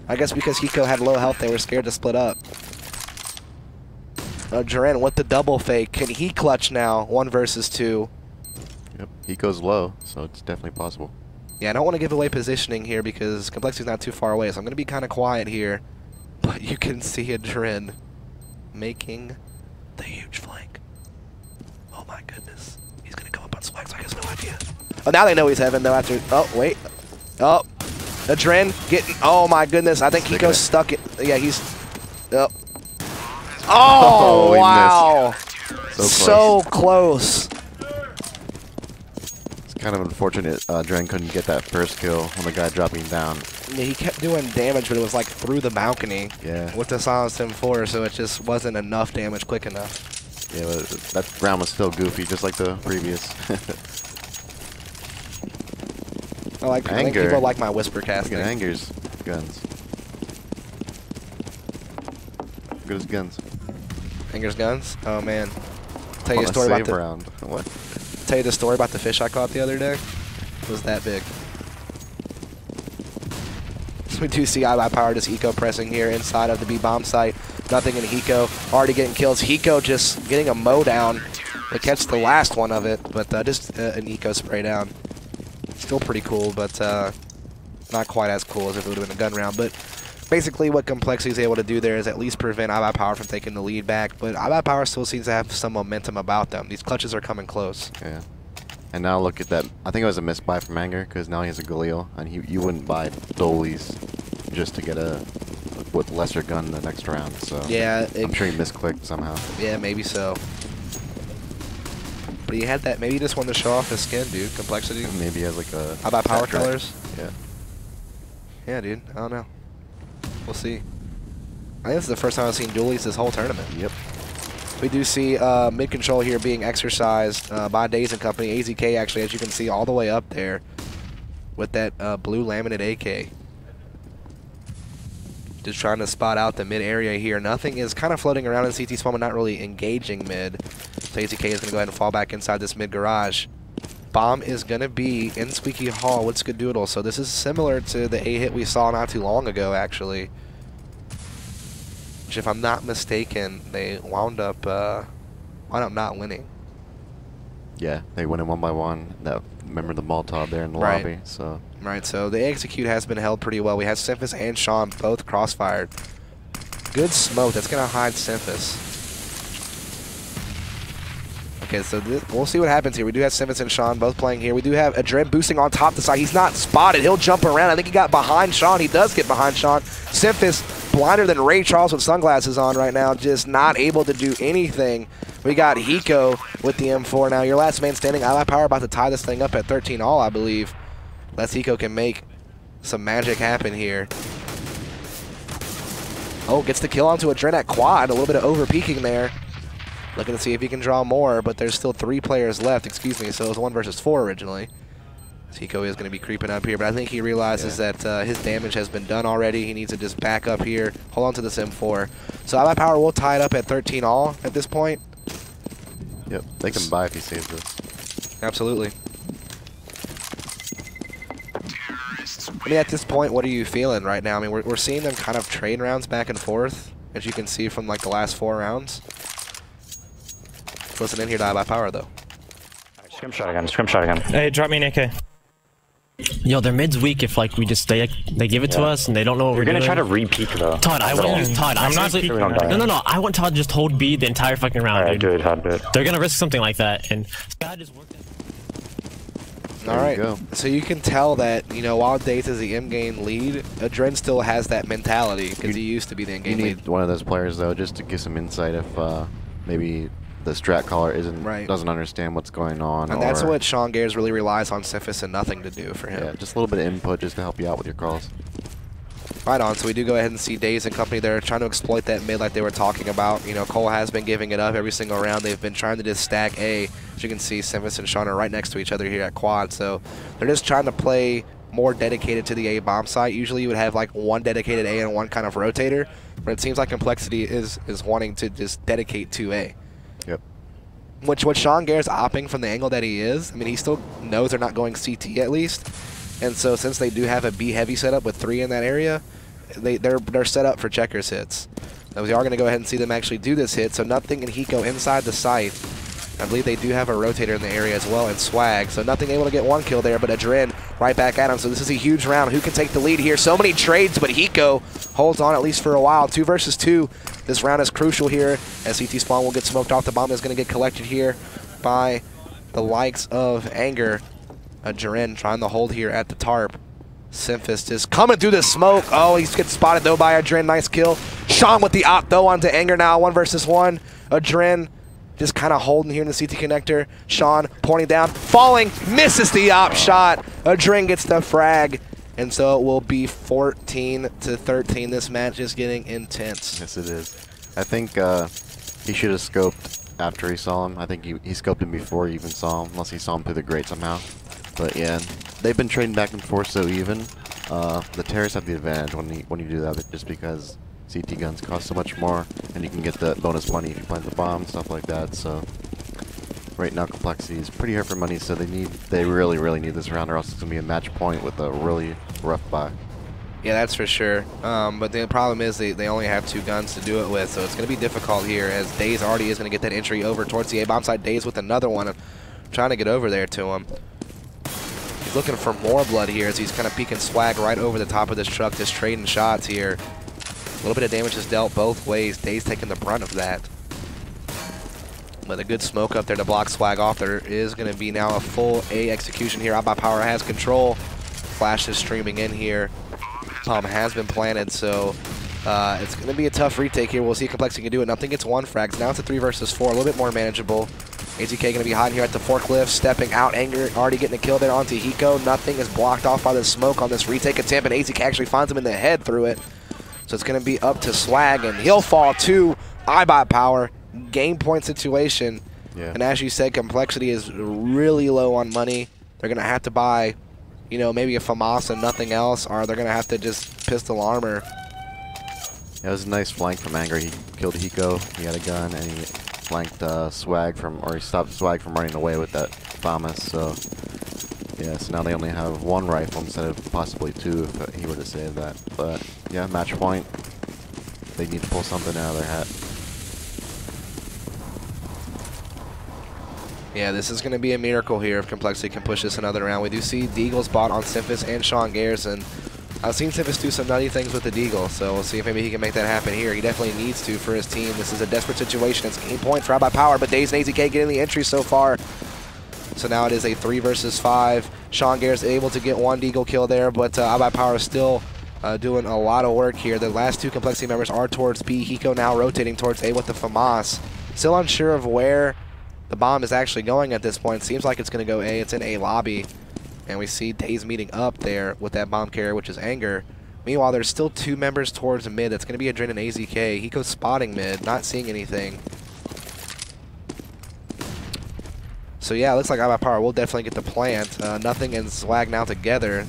I guess because Hiko had low health, they were scared to split up. Jaren with the double fake. Can he clutch now? 1 versus 2. Yep, Hiko's low, so it's definitely possible. Yeah, I don't want to give away positioning here because Complexity's not too far away, so I'm going to be kind of quiet here. But you can see Adren making the huge flank. Oh my goodness. He's going to come up on Swag, so I has no idea. Oh, now they know he's heaven, though, after... Oh, wait. Oh. Adren getting... Oh my goodness. I think Hiko's stuck it. Yeah, he's... Oh, wow. So close. Kind of unfortunate Dren couldn't get that first kill when the guy dropping down. Yeah, he kept doing damage, but it was like through the balcony. Yeah. With the silenced M4, so it just wasn't enough damage quick enough. Yeah, but that round was still goofy, just like the previous. I think people like my whisper casting. Look at Anger's guns. Look at his guns. Anger's guns? Oh man. Tell you a story about the round. What? Tell you the story about the fish I caught the other day. It was that big. So we do see iBUYPOWER just eco pressing here inside of the B bomb site. Nothing in Hiko. Already getting kills. Hiko just getting a mow down. They catch the last one of it, but just an eco spray down. Still pretty cool, but not quite as cool as if it would have been a gun round. But basically what Complexity is able to do there is at least prevent iBUYPOWER from taking the lead back, but iBUYPOWER still seems to have some momentum about them. These clutches are coming close. Yeah. And now look at that. I think it was a misbuy from Anger because now he has a Galil, and you wouldn't buy Dolly's just to get a with lesser gun the next round. So yeah, I'm sure he misclicked somehow. Yeah, maybe so. But he had that. Maybe he just wanted to show off his skin, dude. Complexity. Maybe he has like a iBUYPOWER colors. Yeah. Yeah, dude. I don't know. We'll see. I think this is the first time I've seen dualies this whole tournament. Yep. We do see mid control here being exercised by Daze and company. AZK actually, as you can see, all the way up there with that blue laminate AK. Just trying to spot out the mid area here. Nothing is kind of floating around in CT spawn, but not really engaging mid. So AZK is going to go ahead and fall back inside this mid garage. Bomb is going to be in Squeaky Hall with Skadoodle. So this is similar to the A hit we saw not too long ago, actually. Which, if I'm not mistaken, they wound up not winning. Yeah, they went in 1 by 1. Remember the Molotov there in the Right. lobby, so. Right, so the execute has been held pretty well. We have Simphis and Sean both crossfired. Good smoke. That's going to hide Simphis. Okay, so we'll see what happens here. We do have Simphis and Sean both playing here. We do have Adren boosting on top the side. He's not spotted. He'll jump around. I think he got behind Sean. He does get behind Sean. Simphis, blinder than Ray Charles with sunglasses on right now, just not able to do anything. We got Hiko with the M4 now. Your last man standing. iBUYPOWER about to tie this thing up at 13 all, I believe. Let's Hiko can make some magic happen here. Oh, gets the kill onto Adren at quad. A little bit of over peeking there. Looking to see if he can draw more, but there's still 3 players left. Excuse me, so it was 1 versus 4 originally. Hiko is going to be creeping up here, but I think he realizes that his damage has been done already. He needs to just back up here, hold on to this M4. So iBUYPOWER will tie it up at 13 all at this point. Yep, they can buy if he saves this. Absolutely. I mean, at this point, what are you feeling right now? I mean, we're seeing them kind of trade rounds back and forth, as you can see from like the last 4 rounds. Listen in here to iBUYPOWER though. Scrim shot again. Scrim shot again. Hey, drop me an AK. Yo, their mid's weak if like we just they give it to us and they don't know what You're we're gonna doing. try to re-peek though. Todd, I want Todd. I'm not seriously- peeking right now. No. I want Todd to just hold B the entire fucking round. Alright, dude. do it, Todd, do it. They're gonna risk something like that, and God just worked. All right, There you go. so you can tell that, you know, while Dates is the in-game lead, Adren still has that mentality because he used to be the You in-game need lead. one of those players though, just to give some insight if maybe the strat caller doesn't understand what's going on. And or, that's what Sean Gares really relies on Simphis and nothing to do for him. Yeah, just a little bit of input just to help you out with your calls. Right on, so we do go ahead and see Daze and company there trying to exploit that mid like they were talking about. You know, Cole has been giving it up every single round. They've been trying to just stack A. As you can see, Simphis and Sean are right next to each other here at quad, so they're just trying to play more dedicated to the A bomb site. Usually you would have like 1 dedicated A and 1 kind of rotator, but it seems like Complexity is wanting to just dedicate to A. Yep. Which what Sean Gare's opting from the angle that he is, I mean, he still knows they're not going CT at least. And so since they do have a B heavy setup with 3 in that area, they're set up for checkers hits. Now we are going to go ahead and see them actually do this hit, so nothing in Hiko inside the site. I believe they do have a rotator in the area as well, and Swag, so nothing able to get 1 kill there, but Adren right back at him, so this is a huge round. Who can take the lead here? So many trades, but Hiko holds on at least for a while. 2 versus 2. This round is crucial here, as CT spawn will get smoked off. The bomb is going to get collected here by the likes of Anger. Adren trying to hold here at the tarp. Simphis just coming through the smoke. Oh, he gets spotted though by Adren. Nice kill. Sean with the op though onto Anger now. 1 versus 1. Adren just kind of holding here in the CT connector. Sean pointing down, falling, misses the op shot. Adren gets the frag. And so it will be 14-13. This match is getting intense. Yes, it is. I think he should have scoped after he saw him. I think he scoped him before he even saw him, unless he saw him through the grate somehow. But yeah, they've been trading back and forth so even. The terrorists have the advantage when you do that, just because CT guns cost so much more, and you can get the bonus money if you plant the bomb, stuff like that. So right now, Complexity is pretty hard for money, so they really need this round, or else it's gonna be a match point with a really rough buy. Yeah, that's for sure. But the problem is they only have 2 guns to do it with, so it's going to be difficult here, as Daze already is going to get that entry over towards the A-bomb side. Daze with another one, trying to get over there to him. He's looking for more blood here as he's kind of peeking Swag right over the top of this truck, just trading shots here. A little bit of damage is dealt both ways. Daze taking the brunt of that. But a good smoke up there to block Swag off. There is going to be now a full A execution here. iBUYPOWER has control. Flash is streaming in here. Bomb has been planted, so it's going to be a tough retake here. We'll see if Complexity can do it. Nothing gets 1 frags. Now it's a 3 versus 4, a little bit more manageable. AZK going to be hiding here at the forklift, stepping out. Anger already getting a kill there onto Hiko. Nothing is blocked off by the smoke on this retake attempt, and AZK actually finds him in the head through it. So it's going to be up to Swag, and he'll fall to iBUYPOWER. Game point situation. Yeah. And as you said, Complexity is really low on money. They're going to have to buy, you know, maybe a FAMAS and nothing else, or they're going to have to just pistol armor. Yeah, it was a nice flank from Anger. He killed Hiko, he had a gun, and he flanked Swag he stopped Swag from running away with that FAMAS, so yeah, so now they only have 1 rifle instead of possibly 2 if he were to save that. But yeah, match point. They need to pull something out of their hat. Yeah, this is going to be a miracle here if Complexity can push this another round. We do see Deagle's bot on Simphis and Sean Garrison. I've seen Simphis do some nutty things with the Deagle, so we'll see if maybe he can make that happen here. He definitely needs to for his team. This is a desperate situation. It's game point for iBUYPOWER, but Daze and AZK getting the entry so far. So now it is a 3 versus 5. Sean Garrison able to get one Deagle kill there, but iBUYPOWER is still doing a lot of work here. The last two Complexity members are towards B. Hiko now rotating towards A with the FAMAS. Still unsure of where the bomb is actually going at this point. Seems like it's going to go A. It's in A lobby. And we see Daze meeting up there with that bomb carrier, which is Anger. Meanwhile, there's still 2 members towards mid. That's going to be Adren and AZK. Hiko's spotting mid, not seeing anything. So yeah, it looks like iBUYPOWER will definitely get the plant. Nothing and Swag now together.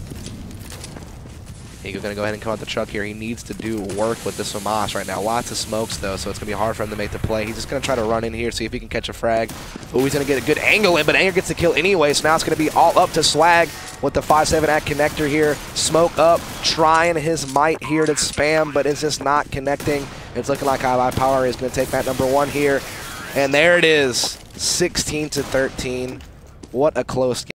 Hiko's going to go ahead and come out the truck here. He needs to do work with this FAMAS right now. Lots of smokes, though, so it's going to be hard for him to make the play. He's just going to try to run in here, see if he can catch a frag. Oh, he's going to get a good angle in, but Anger gets the kill anyway, so now it's going to be all up to Swag with the 5-7 at connector here. Smoke up, trying his might here to spam, but it's just not connecting. It's looking like iBUYPOWER is going to take map number 1 here. And there it is, 16-13. What a close game.